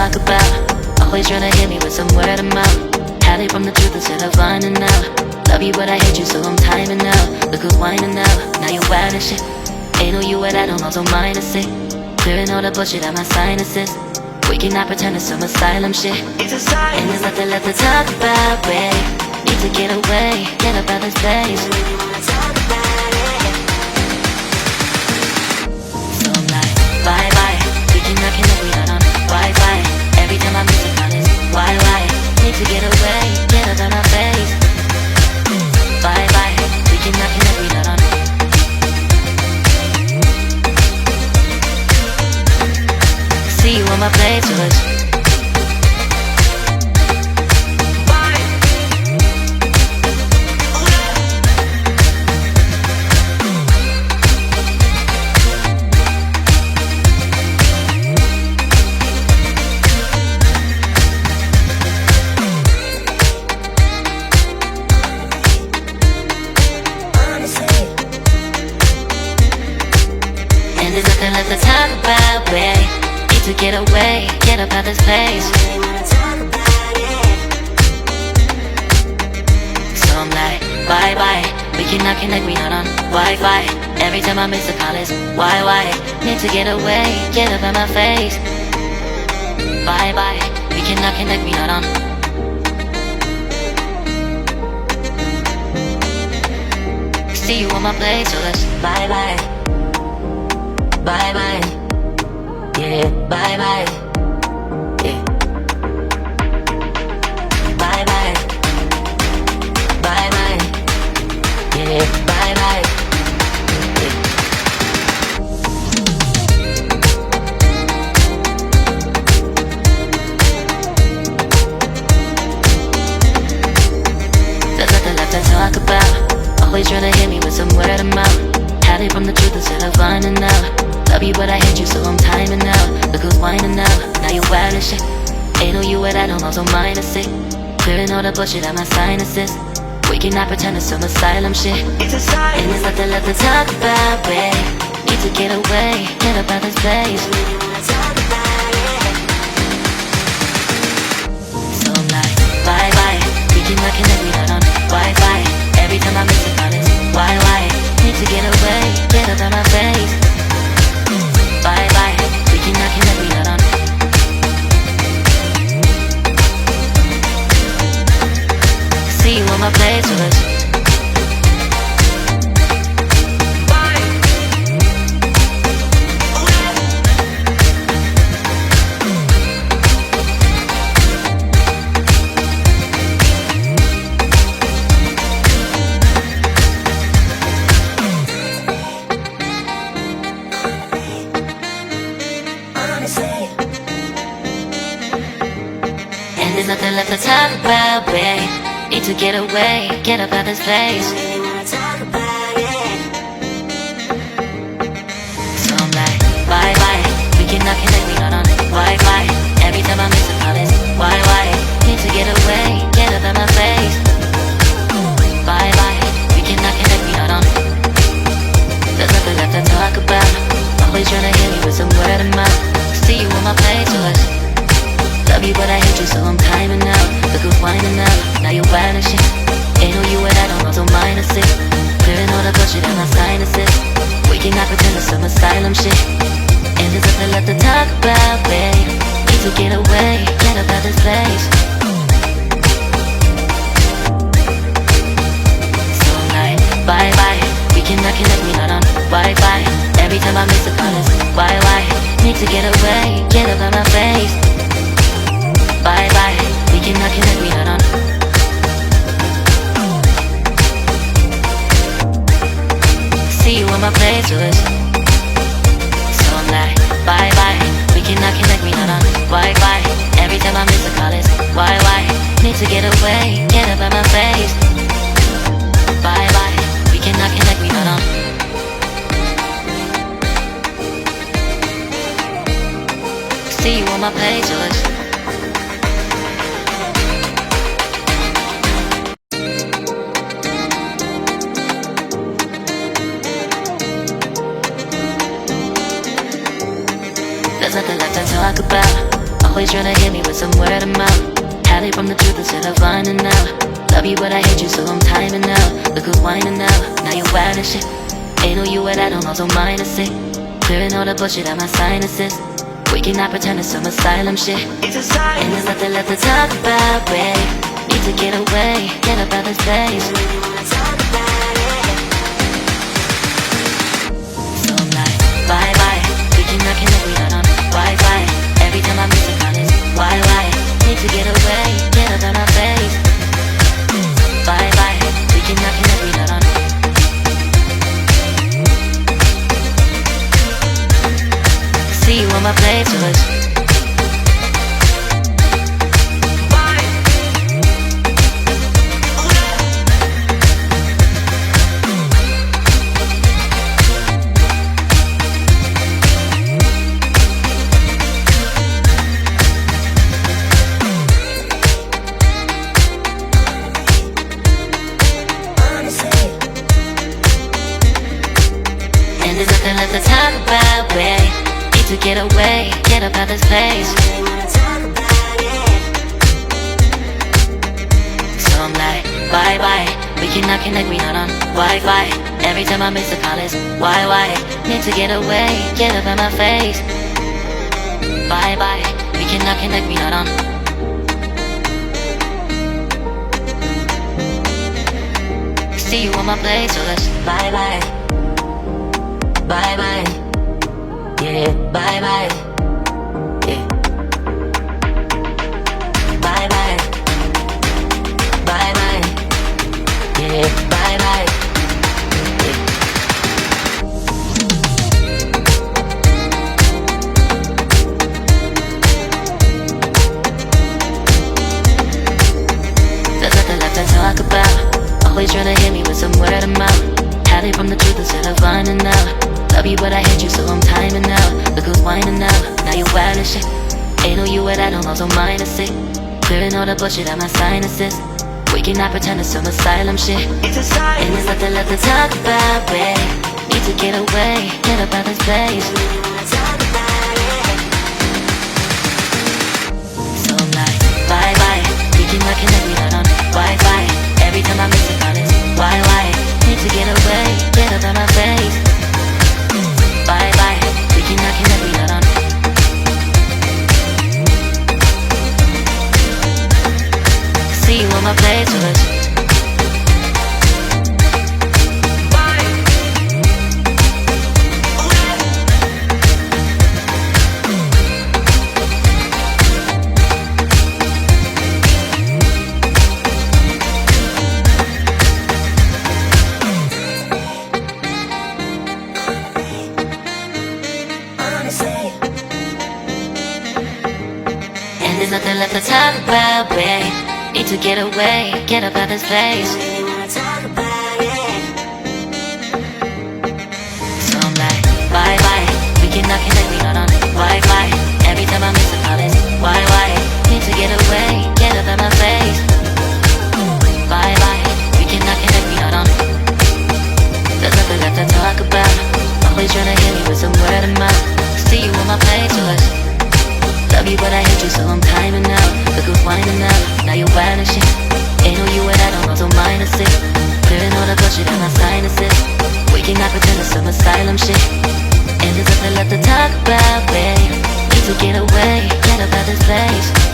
talk about. Always trying to hit me with some word of mouth. Hide from the truth instead of finding out. Love you but I hate you so I'm timing out. Look who's whining out, now you wild and shit. Ain't no you at I don't also minus it. Clearing all the bullshit out my sinuses. We cannot pretend it's some asylum shit. It's a sign. And there's nothing left to talk about, babe. Need to get away, get up out this place. So I'm like, bye bye. We cannot connect, we not on Wi-Fi. Every time I miss a call it's why? Need to get away, get up out my face. Bye bye. We cannot connect, we not on. See you on my playlist. And there's nothing left to talk about, babe. Need to get away, get up out this place. So I'm like, bye bye. We cannot connect, we not on Wi-Fi. Every time I miss a call it's why? Need to get away, get up out my face. Bye bye. We cannot connect, we not on. See you on my place, so let's bye bye. Bye bye, yeah, bye bye, yeah. Bye bye, bye bye, yeah, bye bye, yeah. There's nothing left to talk about. Always trying to hit me with some word of mouth. Hide from the truth instead of finding out. Love you but I hate you so I'm timing out. Look who's whining out, now you wild and shit. Ain't no you at I don't also minus it. Clearing all the bullshit out my sinuses. We cannot pretend it's some asylum shit. It's a sign. And there's nothing left to talk about, babe. Need to get away, get up out this place. So I'm like, bye bye. We cannot connect, we not on Wi-Fi. Every time I miss a call it's why? Need to get away, get up out my face. Bye bye, we cannot connect, we not on. See you on my playlist. And there's nothing left to talk about, babe. Need to get away, get up out this place. So I'm like, bye bye. We cannot connect, we not on Wi-Fi. Every time I miss a call it's why? Need to get away, get up out my face. Bye bye. We cannot connect, we not on. There's nothing left to talk about. Always trying to hit me with some word of mouth. See you on my playlist. Love you but I hate you so I'm timing out. Look who's whining out, now you wild and shit. Ain't no you at I don't also minus it. Clearing all the bullshit out my sinuses. We cannot pretend it's some asylum shit. And there's nothing left to talk about, babe. Need to get away, get up out this place. So I'm like, bye bye. We cannot connect, we not on Wi-Fi. Every time I miss a call it's why? Need to get away, get up out my face. Bye bye, we cannot connect, we not on. See you on my playlist. So I'm like, bye bye. We cannot connect, we not on Wi-Fi. Every time I miss a call it's why? Need to get away, get up out my face. Bye bye, we cannot connect, we not on. See you on my playlist. There's nothing left to talk about. Always trying to hit me with some word of mouth. Hide it from the truth instead of finding out. Love you but I hate you so I'm timing out. Look who's whining now, now you're wild and shit. Ain't no you at I don't also mind a sick. Clearing all the bullshit out my sinuses. We cannot pretend it's some asylum shit. And there's nothing left to talk about, babe. Need to get away, get up out this place. So I'm like, bye bye. We cannot connect, we not on Wi-Fi. Every time I miss a call it's why? Need to get away, get up out my face. Bye bye. We cannot connect, we not on. See you on my playlist. And there's nothing left to talk about, babe. To get away, get up out this place. So I'm like, bye bye. We cannot connect, we not on Wi-Fi. Every time I miss a call it's why? Need to get away, get up out my face. Bye bye. We cannot connect, we not on. See you on my place, so let's bye bye. Bye bye. Yeah, bye bye. Yeah. Bye bye. Bye bye. Yeah, bye bye. Yeah. There's nothing left to talk about. Always trying to hit me with some word of mouth. Hide it from the truth instead of finding out. Love you but I hate you so I'm timing out. Look who's whining now, now you're wild and shit. Ain't no you at I don't also mind a sick. Clearing all the bullshit out my sinuses. We cannot pretend it's some asylum shit. And there's nothing left to talk about, babe. Need to get away, get up out this place. So I'm like, bye bye. We cannot connect, we not on Wi-Fi. Every time I miss a call it's why? Need to get away, get up out my face. Bye bye, we cannot connect, we not on. See you on my playlist. And there's nothing left to talk about, babe. Need to get away, get up out this place. So I'm like, bye bye. We cannot connect, we not on Wi-Fi. Every time I miss a call it's why? Need to get away, get up out my face. Bye bye. We cannot connect, we not on. There's nothing left to talk about. Always trying to hit me with some word of mouth. See you on my playlist. Love you but I hate you so I'm timing out. Look who's whining now, now you're wild and shit. Ain't no you at I don't also mind a sick. Clearing all the bullshit out my sinuses. We cannot pretend it's some asylum shit. And there's nothing left to talk about, babe. Need to get away, get up out this place.